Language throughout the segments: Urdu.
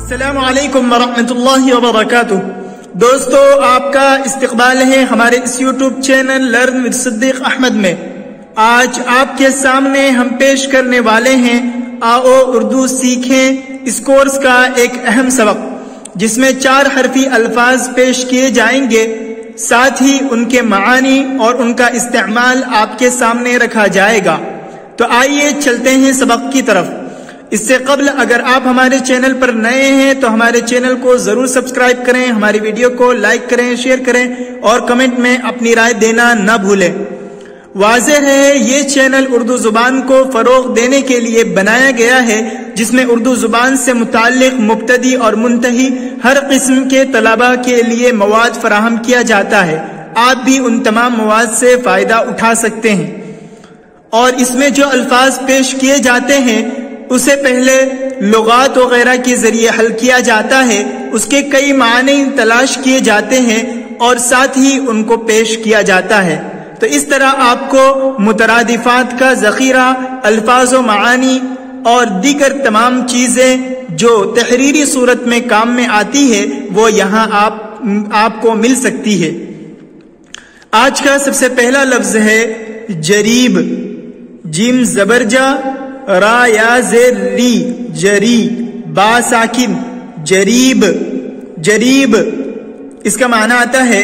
السلام علیکم ورحمۃ اللہ وبرکاتہ۔ دوستو، آپ کا استقبال ہے ہمارے اس یوٹیوب چینل لرن ود صدیق احمد میں۔ آج آپ کے سامنے ہم پیش کرنے والے ہیں آؤ اردو سیکھیں اس کورس کا ایک اہم سبق، جس میں 4 حرفی الفاظ پیش کیے جائیں گے، ساتھ ہی ان کے معانی اور ان کا استعمال آپ کے سامنے رکھا جائے گا۔ تو آئیے چلتے ہیں سبق کی طرف۔ اس سے قبل اگر آپ ہمارے چینل پر نئے ہیں تو ہمارے چینل کو ضرور سبسکرائب کریں، ہماری ویڈیو کو لائک کریں، شیئر کریں اور کمنٹ میں اپنی رائے دینا نہ بھولیں۔ واضح ہے یہ چینل اردو زبان کو فروغ دینے کے لیے بنایا گیا ہے، جس میں اردو زبان سے متعلق مبتدی اور منتہی ہر قسم کے طلباء کے لیے مواد فراہم کیا جاتا ہے۔ آپ بھی ان تمام مواد سے فائدہ اٹھا سکتے ہیں۔ اور اس میں جو الفاظ پیش کیے جاتے ہیں اسے پہلے لغات وغیرہ کے ذریعے حل کیا جاتا ہے، اس کے کئی معنی تلاش کیے جاتے ہیں اور ساتھ ہی ان کو پیش کیا جاتا ہے۔ تو اس طرح آپ کو مترادفات کا ذخیرہ، الفاظ و معانی اور دیگر تمام چیزیں جو تحریری صورت میں کام میں آتی ہے وہ یہاں آپ کو مل سکتی ہے۔ آج کا سب سے پہلا لفظ ہے جریب، جیم زبر جا، را یا زیر ری، جری، با ساکن، جریب۔ جریب اس کا معنی آتا ہے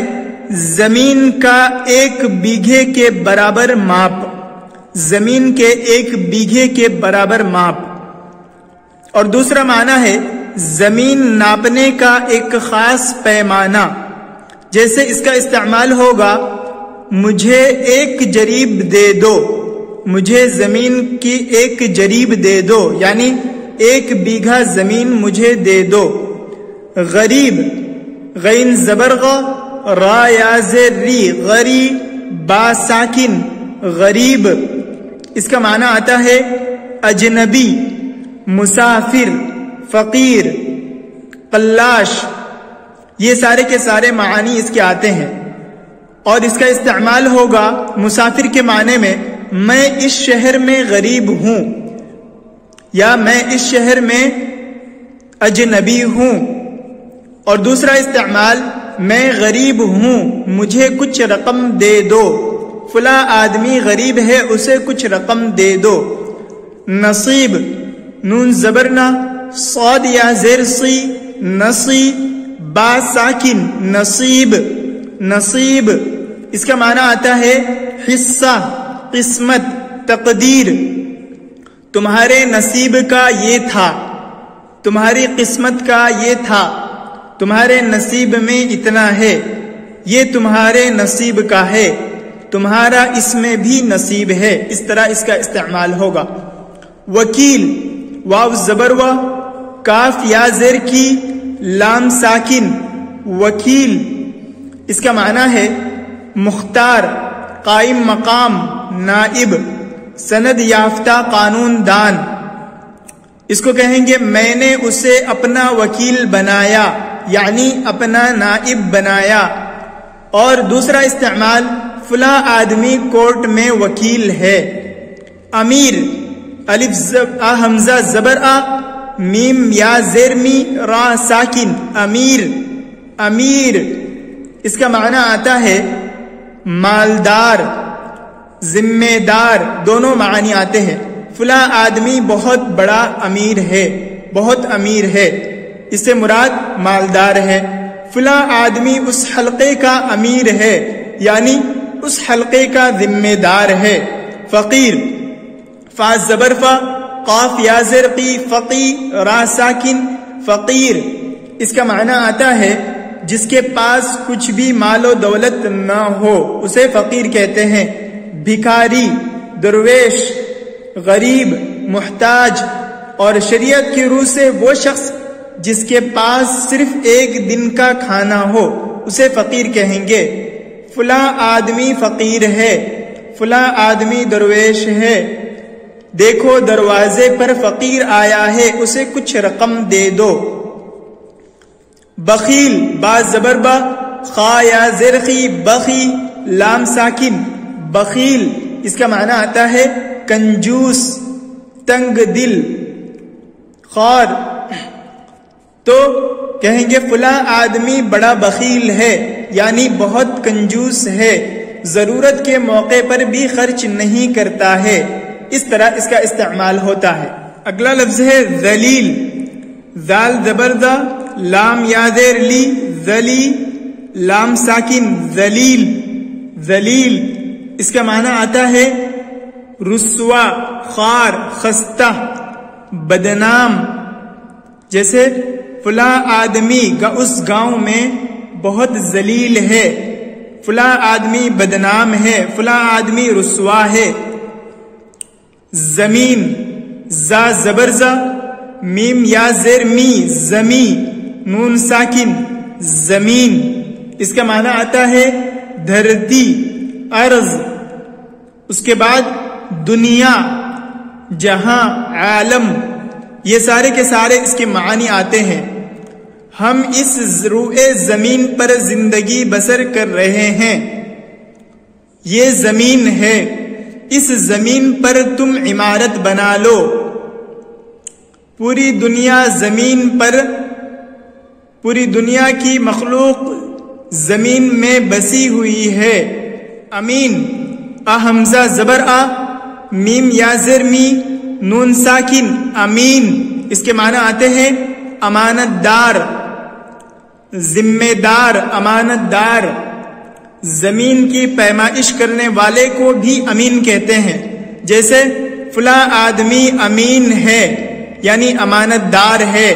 زمین کا 1 بیگھے کے برابر ماپ، زمین کے 1 بیگھے کے برابر ماپ۔ اور دوسرا معنی ہے زمین ناپنے کا ایک خاص پیمانہ۔ جیسے اس کا استعمال ہوگا مجھے 1 جریب دے دو، مجھے زمین کی 1 جریب دے دو، یعنی 1 بیگھا زمین مجھے دے دو۔ غریب، غین زبرغ، را یا زیر ری، غری، با ساکن، غریب۔ اس کا معنی آتا ہے اجنبی، مسافر، فقیر، قلاش۔ یہ سارے کے سارے معانی اس کے آتے ہیں۔ اور اس کا استعمال ہوگا مسافر کے معنی میں میں اس شہر میں غریب ہوں، یا میں اس شہر میں اجنبی ہوں۔ اور دوسرا استعمال میں غریب ہوں، مجھے کچھ رقم دے دو، فلاں آدمی غریب ہے اسے کچھ رقم دے دو۔ نصیب، نون زبرنا، صاد یا زیر سی، نصی، با ساکن، نصیب۔ نصیب اس کا معنی آتا ہے حصہ، قسمت، تقدیر۔ تمہارے نصیب کا یہ تھا، تمہاری قسمت کا یہ تھا، تمہارے نصیب میں اتنا ہے، یہ تمہارے نصیب کا ہے، تمہارا اس میں بھی نصیب ہے۔ اس طرح اس کا استعمال ہوگا۔ وکیل، واو زبر و، کاف یا زیر کی، لام ساکن، وکیل۔ اس کا معنی ہے مختار، قائم مقام، نائب، سند یافتہ، قانون دان۔ اس کو کہیں گے میں نے اسے اپنا وکیل بنایا، یعنی اپنا نائب بنایا۔ اور دوسرا استعمال فلاں آدمی کورٹ میں وکیل ہے۔ امیر، الف حمزہ زبر آ، میم یا زیر می، را ساکن، امیر۔ امیر اس کا معنی آتا ہے مالدار، ذمہ دار، دونوں معنی آتے ہیں۔ فلاں آدمی بہت بڑا امیر ہے، بہت امیر ہے، اس سے مراد مالدار ہے۔ فلاں آدمی اس حلقے کا امیر ہے، یعنی اس حلقے کا ذمہ دار ہے۔ فقیر، فا زبر فا، قاف یا زر قی، فقی، را ساکن، فقیر۔ اس کا معنی آتا ہے جس کے پاس کچھ بھی مال و دولت نہ ہو اسے فقیر کہتے ہیں۔ بھکاری، درویش، غریب، محتاج۔ اور شریعت کی روح سے وہ شخص جس کے پاس صرف 1 دن کا کھانا ہو اسے فقیر کہیں گے۔ فلاں آدمی فقیر ہے، فلاں آدمی درویش ہے، دیکھو دروازے پر فقیر آیا ہے اسے کچھ رقم دے دو۔ بخیل، با زبر با، خا یا زرخی، بخی، لام ساکن، بخیل۔ اس کا معنی آتا ہے کنجوس، تنگ دل، خار۔ تو کہیں گے فلاں آدمی بڑا بخیل ہے، یعنی بہت کنجوس ہے، ضرورت کے موقع پر بھی خرچ نہیں کرتا ہے، اس طرح اس کا استعمال ہوتا ہے۔ اگلا لفظ ہے ذلیل، ذال زبر ذا، لام یا زیر لی، ذلی، لام ساکن، ذلیل، ذلیل، اس کا معنی آتا ہے رسوا، خوار، خستہ، بدنام۔ جیسے فلاں آدمی اس گاؤں میں بہت ذلیل ہے، فلاں آدمی بدنام ہے، فلاں آدمی رسوا ہے۔ زمین، زا زبر زا، میم یا زیر می، زمی، نون ساکن، زمین، اس کا معنی آتا ہے دھرتی، ارض۔ اس کے بعد دنیا، جہاں، عالم، یہ سارے کے سارے اس کے معنی آتے ہیں۔ ہم اس روئے زمین پر زندگی بسر کر رہے ہیں، یہ زمین ہے، اس زمین پر تم عمارت بنا لو۔ پوری دنیا زمین پر، پوری دنیا کی مخلوق زمین میں بسی ہوئی ہے۔ امین، حمزہ زبر آ، میم یا زیر می، نون ساکن، امین، اس کے معنی آتے ہیں امانت دار، ذمہ دار، امانت دار۔ زمین کی پیمائش کرنے والے کو بھی امین کہتے ہیں۔ جیسے فلاں آدمی امین ہے، یعنی امانت دار ہے۔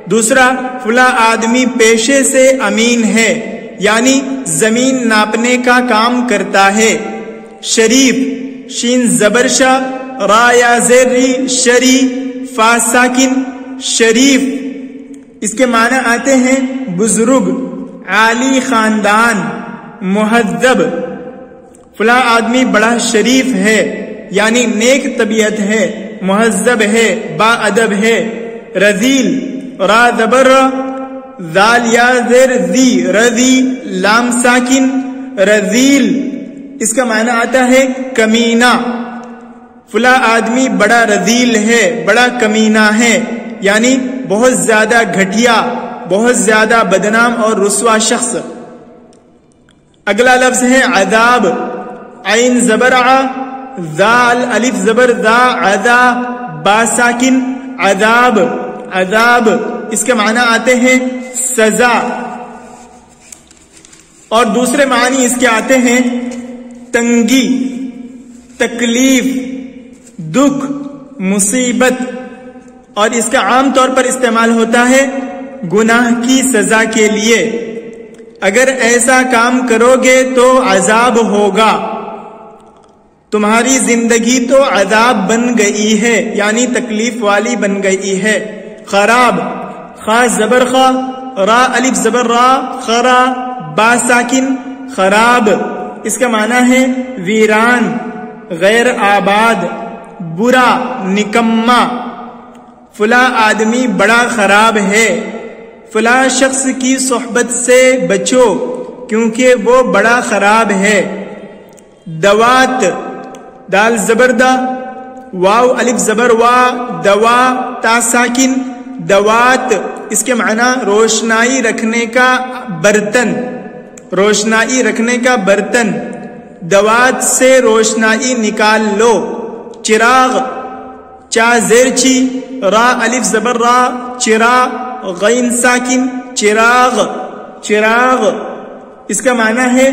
دوسرا، فلاں آدمی پیشے سے امین ہے، یعنی زمین ناپنے کا کام کرتا ہے۔ شریف، شین زبر شا، را یا زیر ری، شری، فا ساکن، شریف، اس کے معنی آتے ہیں بزرگ، عالی خاندان، مہذب۔ فلاں آدمی بڑا شریف ہے، یعنی نیک طبیعت ہے، مہذب ہے، با ادب ہے۔ رذیل، را زبر را، ذال یا زیر ذی، رضی، لام ساکن، رذیل، اس کا معنی آتا ہے کمینہ۔ فلاں آدمی بڑا رذیل ہے، بڑا کمینہ ہے، یعنی بہت زیادہ گھٹیا، بہت زیادہ بدنام اور رسوا شخص۔ اگلا لفظ ہے عذاب، عین زبر ع، ذال الف زبر ذا، عذا، با ساکن، عذاب، عذاب، اس کے معنی آتے ہیں سزا۔ اور دوسرے معنی اس کے آتے ہیں تنگی، تکلیف، دکھ، مصیبت، اور اس کا عام طور پر استعمال ہوتا ہے گناہ کی سزا کے لیے۔ اگر ایسا کام کرو گے تو عذاب ہوگا، تمہاری زندگی تو عذاب بن گئی ہے، یعنی تکلیف والی بن گئی ہے۔ خراب، خا زبر خا، را الف زبر را، خرا، با ساکن، خراب، اس کا معنی ہے ویران، غیر آباد، برا، نکما۔ فلاں آدمی بڑا خراب ہے، فلاں شخص کی صحبت سے بچو کیونکہ وہ بڑا خراب ہے۔ دوات، دال زبر دا، واو الف زبر وا، دوا، تا ساکن، دوات، اس کے معنی روشنائی رکھنے کا برتن، روشنائی رکھنے کا برتن۔ دوات سے روشنائی نکال لو۔ چراغ، چا زیر چی، را الف زبر را، چرا، غین ساکن، چراغ، چراغ، اس کا معنی ہے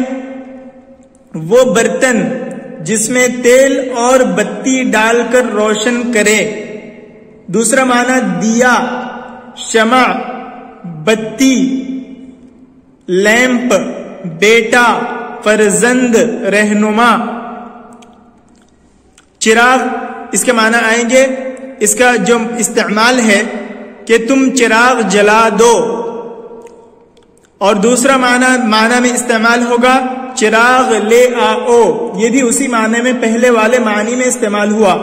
وہ برتن جس میں تیل اور بتی ڈال کر روشن کرے۔ دوسرا معنی دیا، شمع، بتی، لیمپ، بیٹا، فرزند، رہنما۔ چراغ، اس کے معنی آئیں گے، اس کا جو استعمال ہے کہ تم چراغ جلا دو، اور دوسرا معنی میں استعمال ہوگا چراغ لے آؤ، یہ بھی اسی معنی میں پہلے والے معنی میں استعمال ہوا۔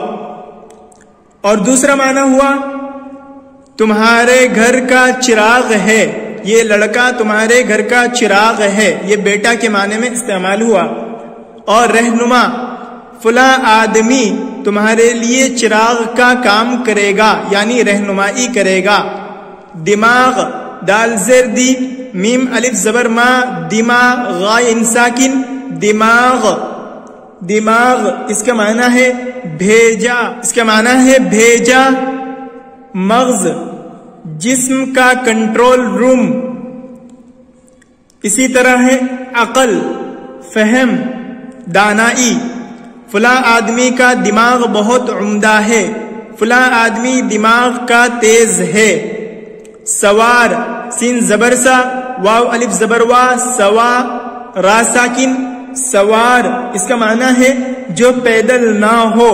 اور دوسرا معنی ہوا تمہارے گھر کا چراغ ہے، یہ لڑکا تمہارے گھر کا چراغ ہے، یہ بیٹا کے معنی میں استعمال ہوا۔ اور رہنما، فلاں آدمی تمہارے لیے چراغ کا کام کرے گا، یعنی رہنمائی کرے گا۔ دماغ دال زیر دی میم الف زبر ما دماغ غائن ساکن دماغ دماغ اس کا معنی ہے بھیجا، اس کا معنی ہے بھیجا. مغز جسم کا کنٹرول روم. اسی طرح ہے عقل فہم دانائی. فلاں آدمی کا دماغ بہت عمدہ ہے، فلاں آدمی دماغ کا تیز ہے. سوار سین زبر سا واو الف زبر وا سوا را ساکن سوار اس کا معنی ہے جو پیدل نہ ہو.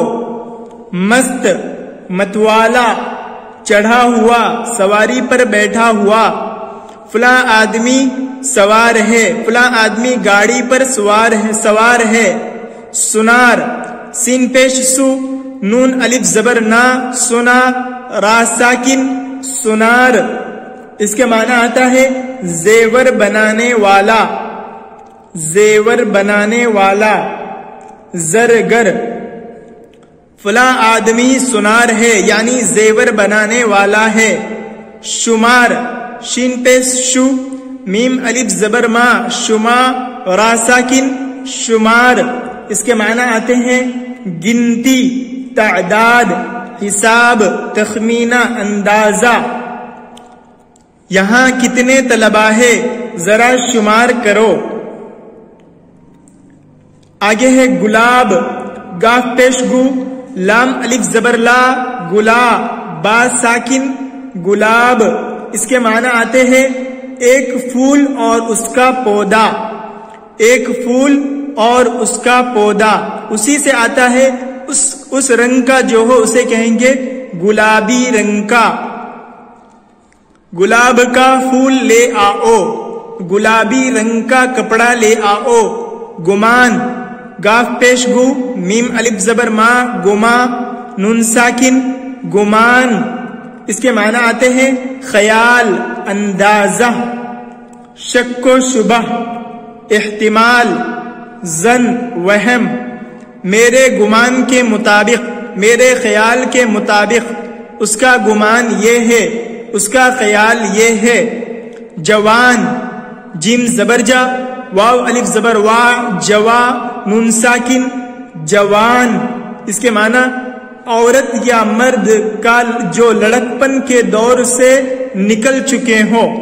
مست متوالا چڑھا ہوا سواری پر بیٹھا ہوا. فلاں آدمی سوار ہے، فلاں آدمی گاڑی پر سوار ہے. سنار سین پیش سو نون الف زبر نا سنا را ساکن سنار اس کے معنی آتا ہے زیور بنانے والا، زیور بنانے والا. زرگر فلاں آدمی سنار ہے یعنی زیور بنانے والا ہے. شمار شین پیش شو میم الف زبر ما شما را ساکن شمار اس کے معنی آتے ہیں گنتی تعداد حساب تخمینہ اندازہ. یہاں کتنے طلباء ہے ذرا شمار کرو. آگے ہے گلاب گاف پیش گو لام الف زبر لا گلا با ساکن گلاب اس کے معنی آتے ہیں ایک پھول اور اس کا پودا. ایک پھول اور اس کا پودا اسی سے آتا ہے اس رنگ کا جو ہو اسے کہیں گے گلابی رنگ کا. گلاب کا پھول لے آؤ گلابی رنگ کا کپڑا لے آؤ. گمان گاف پیش گو میم الف زبر ما گما نون ساکن گمان اس کے معنی آتے ہیں خیال اندازہ. شک و شبہ احتمال ظن وہم. میرے گمان کے مطابق میرے خیال کے مطابق اس کا گمان یہ ہے اس کا خیال یہ ہے. جوان جیم زبر جا واو الف زبر وا جوا نون ساکن جوان اس کے معنی عورت یا مرد کا جو لڑکپن کے دور سے نکل چکے ہوں.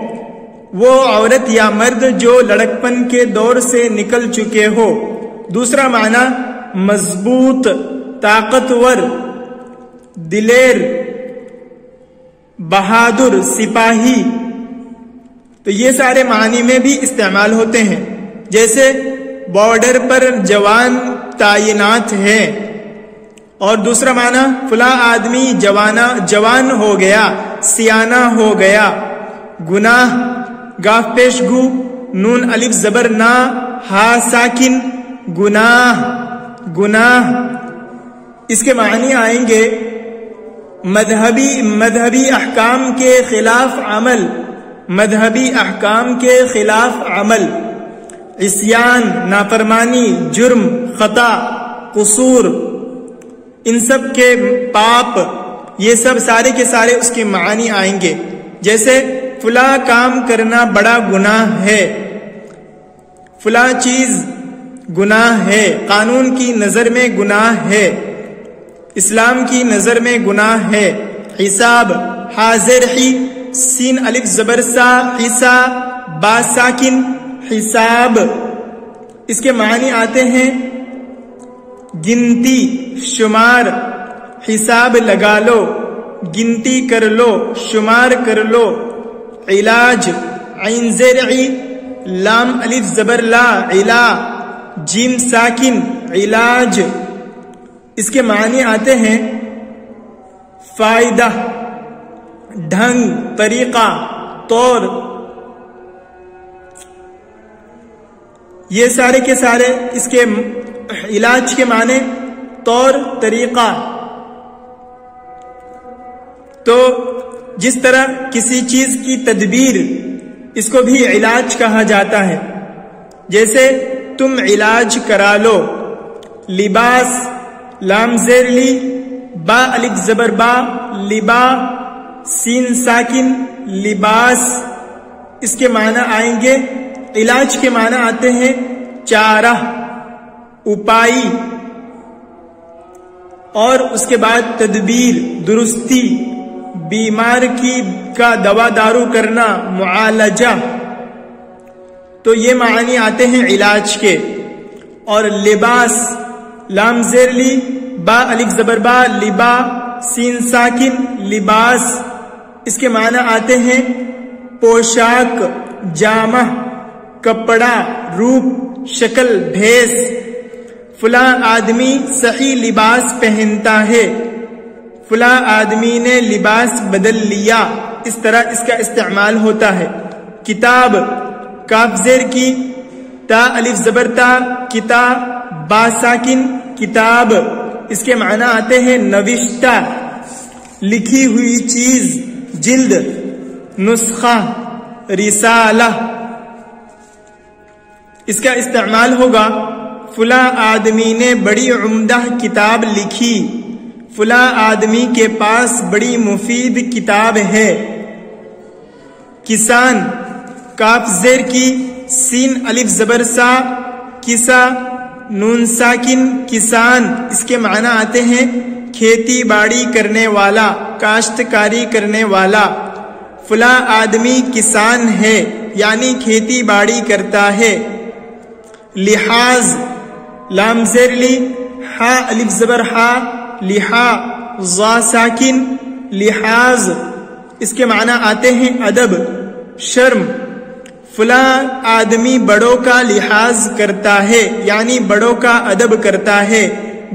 وہ عورت یا مرد جو لڑکپن کے دور سے نکل چکے ہو. دوسرا معنی مضبوط طاقتور دلیر بہادر سپاہی. تو یہ سارے معنی میں بھی استعمال ہوتے ہیں. جیسے بارڈر پر جوان تعینات ہیں. اور دوسرا معنی فلاں آدمی جوان ہو گیا سیانہ ہو گیا. گناہ گاف پیش گو نون الف زبر نا ہا ساکن گناہ گناہ اس کے معنی آئیں گے مذہبی احکام کے خلاف عمل مذہبی احکام کے خلاف عمل. عصیان نافرمانی جرم خطا قصور ان سب کے پاپ یہ سب سارے کے سارے اس کے معنی آئیں گے. جیسے فلاں کام کرنا بڑا گناہ ہے فلاں چیز گناہ ہے. قانون کی نظر میں گناہ ہے اسلام کی نظر میں گناہ ہے. حساب حاضر ہی سین الف زبر سا حسا با ساکن حساب اس کے معنی آتے ہیں گنتی شمار. حساب لگا لو گنتی کر لو شمار کر لو. علاج عین زیر عی لام الف زبر لا علا جیم ساکن علاج اس کے معنی آتے ہیں فائدہ ڈھنگ طریقہ طور. یہ سارے کے سارے اس کے علاج کے معنی طور طریقہ. تو جس طرح کسی چیز کی تدبیر اس کو بھی علاج کہا جاتا ہے. جیسے تم علاج کرا لو. لباس لام زیر لی با الف زبر با لبا سین ساکن لباس، اس کے معنی آئیں گے، علاج کے معنی آتے ہیں چارہ، اپائی، اور اس کے بعد تدبیر، درستی، بیمار کا دوا دارو کرنا، معالجہ، تو یہ معنی آتے ہیں علاج کے۔ اور لباس، لام زیر لی، با الف زبر با، لبا، سین ساکن، لباس، اس کے معنی آتے ہیں پوشاک، جامہ، کپڑا، روپ، شکل، بھیس۔ فلاں آدمی صحیح لباس پہنتا ہے، فلاں آدمی نے لباس بدل لیا، اس طرح اس کا استعمال ہوتا ہے۔ کتاب، کاف زیر کی، تا الف زبر تا، کتا، با ساکن، کتاب، اس کے معنی آتے ہیں نوشتہ، لکھی ہوئی چیز، جلد، نسخہ، رسالہ۔ اس کا استعمال ہوگا فلاں آدمی نے بڑی عمدہ کتاب لکھی، فلاں آدمی کے پاس بڑی مفید کتاب ہے۔ کسان، کاف زیر کی، سین الف زبر سا، کسا، نون ساکن، کسان، اس کے معنی آتے ہیں کھیتی باڑی کرنے والا، کاشتکاری کرنے والا۔ فلاں آدمی کسان ہے یعنی کھیتی باڑی کرتا ہے۔ لحاظ، لام زیر لی، ہا الف زبر ہا، لحا، ظا ساکن، لحاظ، اس کے معنی آتے ہیں ادب، شرم۔ فلاں آدمی بڑوں کا لحاظ کرتا ہے یعنی بڑوں کا ادب کرتا ہے،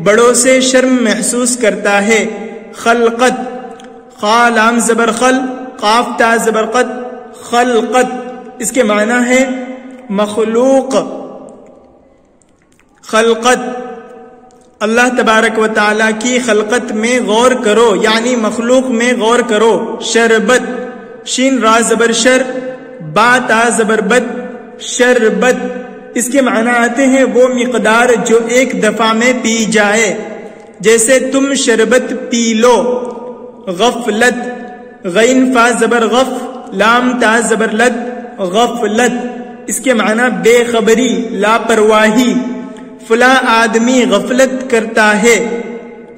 بڑوں سے شرم محسوس کرتا ہے۔ خلقت، خا لام زبر خل، قاف تا زبر قد، خلقت، اس کے معنی ہے مخلوق، خلقت۔ اللہ تبارک و تعالیٰ کی خلقت میں غور کرو یعنی مخلوق میں غور کرو۔ شربت، شین را زبر شر، با تا زبر بد، شربت، اس کے معنی آتے ہیں وہ مقدار جو ایک دفعہ میں پی جائے، جیسے تم شربت پی لو۔ غفلت، غین فا زبر غف، لام تا زبر لد، غفلت، اس کے معنی بے خبری، لاپرواہی۔ فلاں آدمی غفلت کرتا ہے،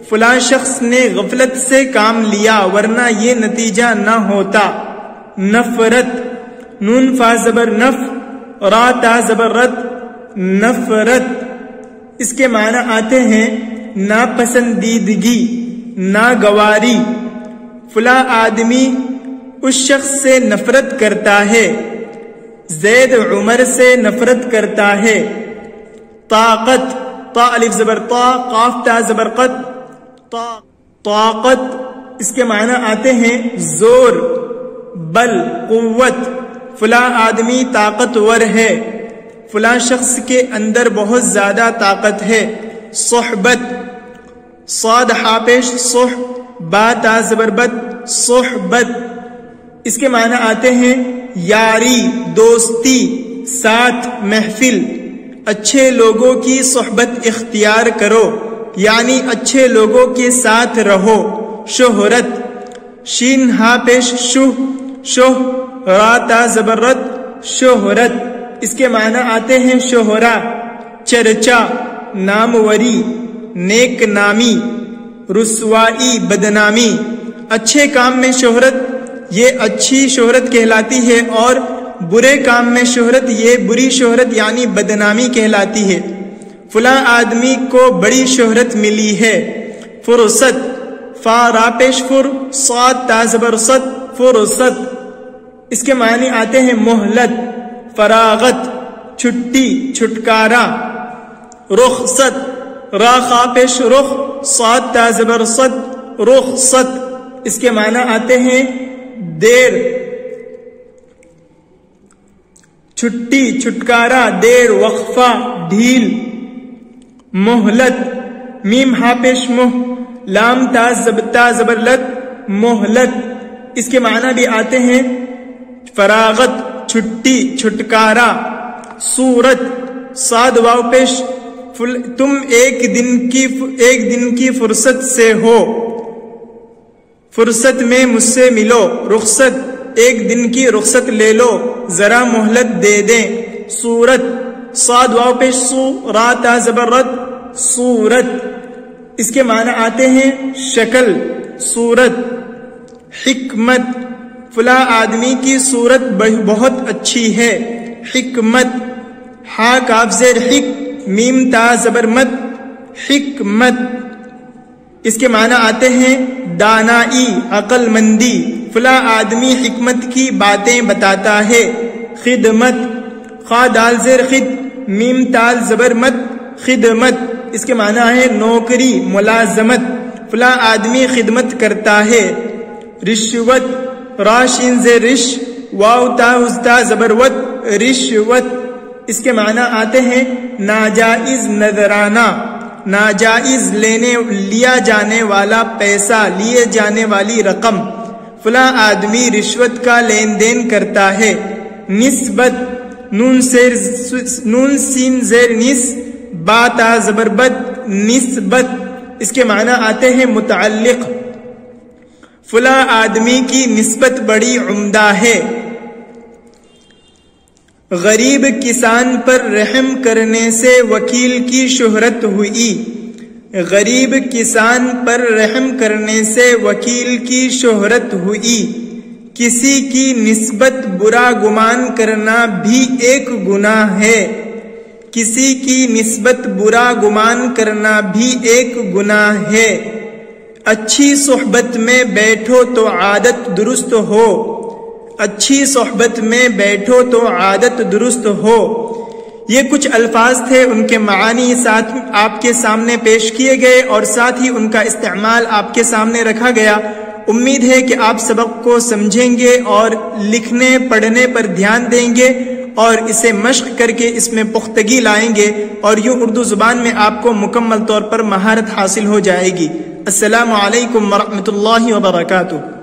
فلاں شخص نے غفلت سے کام لیا ورنہ یہ نتیجہ نہ ہوتا۔ نفرت، نون فا زبر نف، را تا زبر رد، نفرت، اس کے معنی آتے ہیں ناپسندیدگی، ناگواری۔ فلاں آدمی اس شخص سے نفرت کرتا ہے، زید عمر سے نفرت کرتا ہے۔ طاقت، تا الف زبر طا، قاف تا زبر قد، طاقت، اس کے معنی آتے ہیں زور، بل، قوت۔ فلاں آدمی طاقتور ہے، فلاں شخص کے اندر بہت زیادہ طاقت ہے۔ صحبت، صاد حاپش صح، با تا زبر بد، صحبت، اس کے معنی آتے ہیں یاری، دوستی، ساتھ، محفل۔ اچھے لوگوں کی صحبت اختیار کرو یعنی اچھے لوگوں کے ساتھ رہو۔ شہرت، شین ہا پیش شہ، شہ، را تا زبر رد، شہرت، اس کے معنی آتے ہیں شہرا، چرچا، ناموری، نیک نامی، رسوائی، بدنامی۔ اچھے کام میں شہرت یہ اچھی شہرت کہلاتی ہے اور برے کام میں شہرت یہ بری شہرت یعنی بدنامی کہلاتی ہے۔ فلاں آدمی کو بڑی شہرت ملی ہے۔ فرصت، فا را پیش فر، صاد تا زبر صد، فرصت، اس کے معنی آتے ہیں مہلت، فراغت، چھٹی، چھٹکارا۔ رخصت، را خا پیش رخ، صاد تا زبر صد، رخصت، اس کے معنی آتے ہیں دیر، چھٹی، چھٹکارا، دیر، وقفہ، ڈھیل۔ مہلت، میم ہا پیش مہ، لام تا زبر لد، مہلت، اس کے معنی بھی آتے ہیں فراغت، چھٹی، چھٹکارا۔ صورت، صاد واو پیش، تم ایک دن کی فرصت سے ہو۔ فرصت میں مجھ سے ملو، رخصت ایک دن کی رخصت لے لو، ذرا مہلت دے دیں۔ صورت صاد واو پیش سو را تا زبر رد، صورت اس کے معنی آتے ہیں شکل، صورت۔ حکمت فلاں آدمی کی صورت بہت اچھی ہے، حکمت۔ ہا کاف زیر حک میم تا زبر مد، حکمت اس کے معنی آتے ہیں دانائی، عقل مندی۔ فلاں آدمی حکمت کی باتیں بتاتا ہے۔ خدمت خا دال زیر خد میم تال زبر مد، خدمت اس کے معنی ہے نوکری، ملازمت۔ فلاں آدمی خدمت کرتا ہے۔ رشوت را شین زیر رش واو تا تا زبر ود، رشوت اس کے معنی آتے ہیں ناجائز نذرانہ، ناجائز لیا جانے والا پیسہ، لیے جانے والی رقم۔ فلاں آدمی رشوت کا لین دین کرتا ہے۔ نسبت نون سین زیر نس با تا زبر بد، نسبت اس کے معنی آتے ہیں متعلق۔ فلاں آدمی کی نسبت بڑی عمدہ ہے۔ غریب کسان پر رحم کرنے سے وکیل کی شہرت ہوئی، غریب کسان پر رحم کرنے سے وکیل کی شہرت ہوئی۔ کسی کی نسبت برا گمان کرنا بھی ایک گناہ ہے، کسی کی نسبت برا گمان کرنا بھی ایک گناہ ہے۔ اچھی صحبت میں بیٹھو تو عادت درست ہو، اچھی صحبت میں بیٹھو تو عادت درست ہو۔ یہ کچھ الفاظ تھے، ان کے معانی ساتھ آپ کے سامنے پیش کیے گئے اور ساتھ ہی ان کا استعمال آپ کے سامنے رکھا گیا۔ امید ہے کہ آپ سبق کو سمجھیں گے اور لکھنے پڑھنے پر دھیان دیں گے اور اسے مشق کر کے اس میں پختگی لائیں گے، اور یوں اردو زبان میں آپ کو مکمل طور پر مہارت حاصل ہو جائے گی۔ السلام علیکم ورحمۃ اللہ وبرکاتہ۔